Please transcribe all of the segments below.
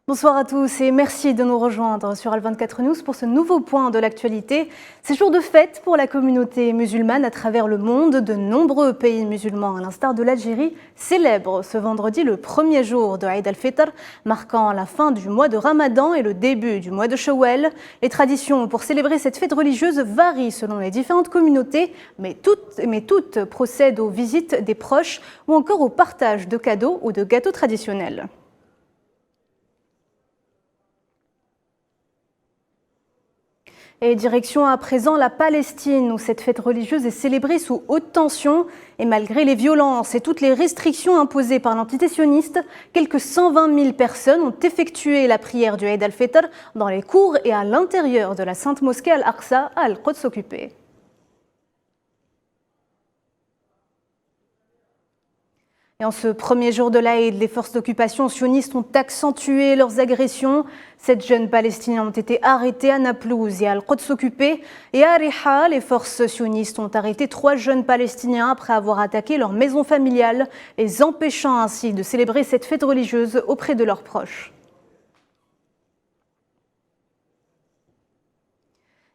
Bonsoir à tous et merci de nous rejoindre sur Al24 News pour ce nouveau point de l'actualité. C'est jour de fête pour la communauté musulmane à travers le monde. De nombreux pays musulmans, à l'instar de l'Algérie, célèbrent ce vendredi le premier jour de Eid al-Fitr, marquant la fin du mois de Ramadan et le début du mois de Shawwal. Les traditions pour célébrer cette fête religieuse varient selon les différentes communautés, mais toutes procèdent aux visites des proches ou encore au partage de cadeaux ou de gâteaux traditionnels. Et direction à présent la Palestine, où cette fête religieuse est célébrée sous haute tension. Et malgré les violences et toutes les restrictions imposées par l'entité sioniste, quelques 120 000 personnes ont effectué la prière du Eid al-Fitr dans les cours et à l'intérieur de la Sainte Mosquée Al-Aqsa à Al-Quds occupée. Et en ce premier jour de l'Aïd, les forces d'occupation sionistes ont accentué leurs agressions. 7 jeunes Palestiniens ont été arrêtés à Naplouse et à Al-Quds occupée. Et à Ariha, les forces sionistes ont arrêté 3 jeunes Palestiniens après avoir attaqué leur maison familiale, les empêchant ainsi de célébrer cette fête religieuse auprès de leurs proches.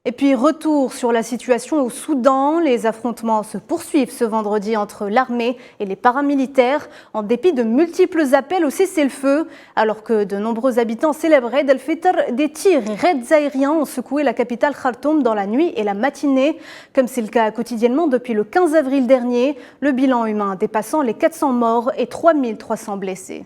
Et puis, retour sur la situation au Soudan. Les affrontements se poursuivent ce vendredi entre l'armée et les paramilitaires, en dépit de multiples appels au cessez-le-feu. Alors que de nombreux habitants célèbrent Eid al-Fitr, des tirs et raids aériens ont secoué la capitale Khartoum dans la nuit et la matinée, comme c'est le cas quotidiennement depuis le 15 avril dernier, le bilan humain dépassant les 400 morts et 3300 blessés.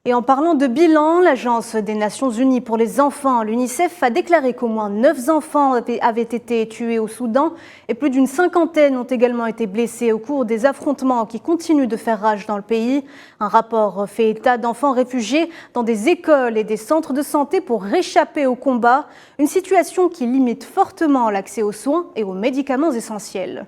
Et en parlant de bilan, l'Agence des Nations Unies pour les enfants, l'UNICEF, a déclaré qu'au moins 9 enfants avaient été tués au Soudan et plus d'une cinquantaine ont également été blessés au cours des affrontements qui continuent de faire rage dans le pays. Un rapport fait état d'enfants réfugiés dans des écoles et des centres de santé pour réchapper au combat, une situation qui limite fortement l'accès aux soins et aux médicaments essentiels.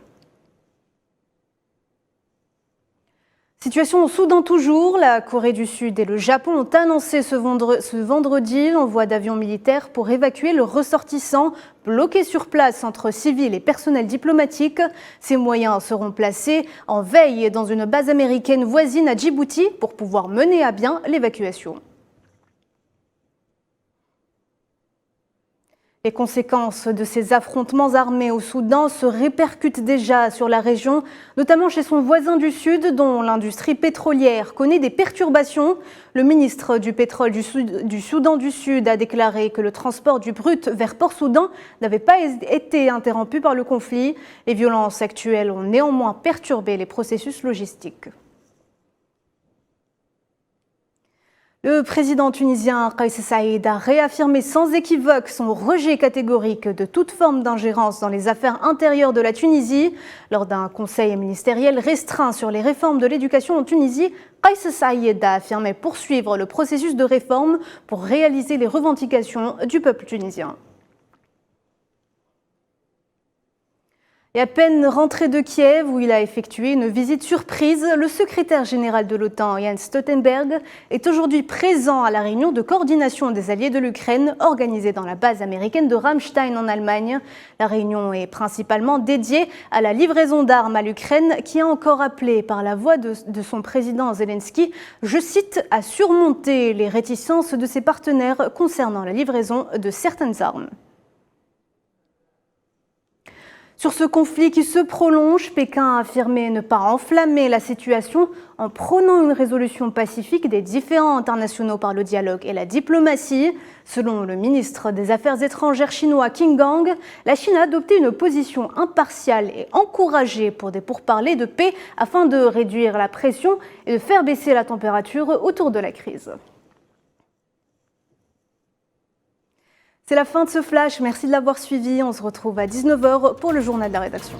Situation au Soudan toujours, la Corée du Sud et le Japon ont annoncé ce vendredi l'envoi d'avions militaires pour évacuer leurs ressortissants bloqués sur place entre civils et personnel diplomatique. Ces moyens seront placés en veille dans une base américaine voisine à Djibouti pour pouvoir mener à bien l'évacuation. Les conséquences de ces affrontements armés au Soudan se répercutent déjà sur la région, notamment chez son voisin du Sud, dont l'industrie pétrolière connaît des perturbations. Le ministre du pétrole du Soudan du Sud a déclaré que le transport du brut vers Port-Soudan n'avait pas été interrompu par le conflit. Les violences actuelles ont néanmoins perturbé les processus logistiques. Le président tunisien Kais Saïed a réaffirmé sans équivoque son rejet catégorique de toute forme d'ingérence dans les affaires intérieures de la Tunisie. Lors d'un conseil ministériel restreint sur les réformes de l'éducation en Tunisie, Kais Saïed a affirmé poursuivre le processus de réforme pour réaliser les revendications du peuple tunisien. Et à peine rentré de Kiev, où il a effectué une visite surprise, le secrétaire général de l'OTAN, Jens Stoltenberg, est aujourd'hui présent à la réunion de coordination des alliés de l'Ukraine organisée dans la base américaine de Ramstein en Allemagne. La réunion est principalement dédiée à la livraison d'armes à l'Ukraine, qui a encore appelé par la voix de son président Zelensky, je cite, à surmonter les réticences de ses partenaires concernant la livraison de certaines armes. Sur ce conflit qui se prolonge, Pékin a affirmé ne pas enflammer la situation en prônant une résolution pacifique des différends internationaux par le dialogue et la diplomatie. Selon le ministre des Affaires étrangères chinois Qin Gang, la Chine a adopté une position impartiale et encouragée pour des pourparlers de paix afin de réduire la pression et de faire baisser la température autour de la crise. C'est la fin de ce flash, merci de l'avoir suivi. On se retrouve à 19 h pour le journal de la rédaction.